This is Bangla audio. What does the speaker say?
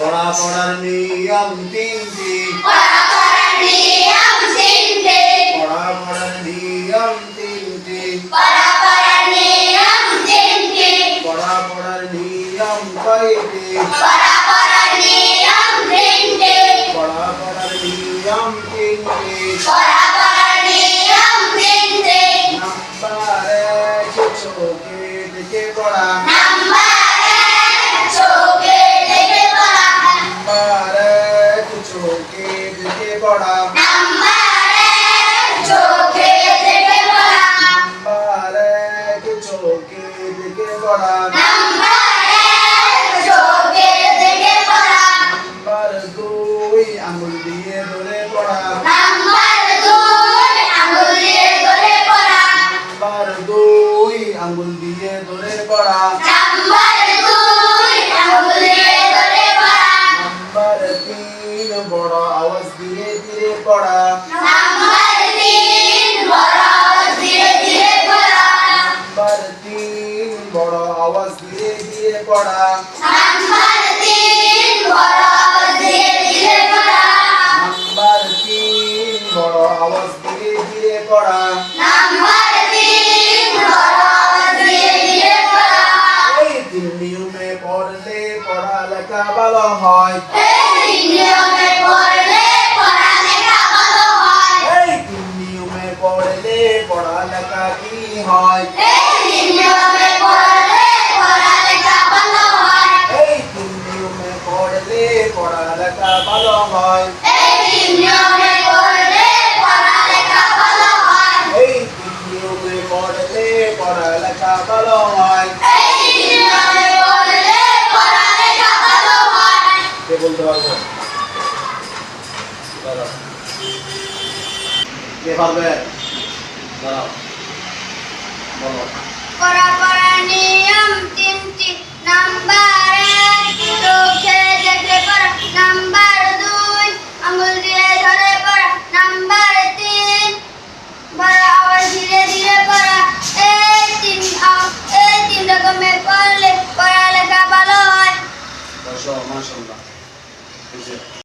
পড়ার নিয়ম তিনটি পড়ার নিয়ম তিনটি পড়ার নিয়ম তিনটি পড়ার নিয়ম তিনটি পড়ার নিয়ম কয়টি পড়ার নিয়ম তিনটি পড়ার নিয়ম তিনটি পড়ার নিয়ম তিনটি নাম্বার এক চোখে দেখে পড়া নাম্বার এক চোখে দেখে পড়া নাম্বার এক চোখে দেখে পড়া নাম্বার এক চোখে দেখে পড়া নাম্বার এক চোখে দেখে পড়া নাম্বার এক চোখে দেখে পড়া নাম্বার দুই আঙুল দিয়ে ধরে পড়া নাম্বার দুই আঙুল দিয়ে ধরে পড়া নাম্বার দুই আঙুল দিয়ে ধরে পড়া নাম্বার দুই আঙুল দিয়ে ধরে পড়া নাম্বার তিন বড় আওয়াজ দিয়ে ধীরে পড়া নাম্বার তিন বড় আওয়াজ দিয়ে ধীরে পড়া নাম্বার তিন বড় আওয়াজ দিয়ে ধীরে পড়া নাম্বার তিন বড় আওয়াজ দিয়ে ধীরে পড়া নাম্বার তিন বড় আওয়াজ দিয়ে ধীরে পড়া নাম্বার তিন বড় আওয়াজ দিয়ে ধীরে পড়া এই তিন নিয়মে পড়লে পড়ালেখা ভালো হয় এই নিয়মে পড়লে পড়ালেখা ভালো হয় এই তিন নিয়মে পড়লে পড়ালেখা কি হয় এই নিয়মে পড়লে পড়ালেখা ভালো হয় এই তিন নিয়মে পড়লে পড়ালেখা ভালো হয় এই নিয়মে পড়লে পড়ালেখা ভালো হয় এই তিন নিয়মে পড়লে পড়ালেখা ভালো হয় এই নিয়মে পড়লে পড়ালেখা ভালো হয় কে বলতে পারবে দাঁড়াও কে পারবে দাঁড়াও বলো পড়ার নিয়ম তিনটি নাম্বার এক চোখ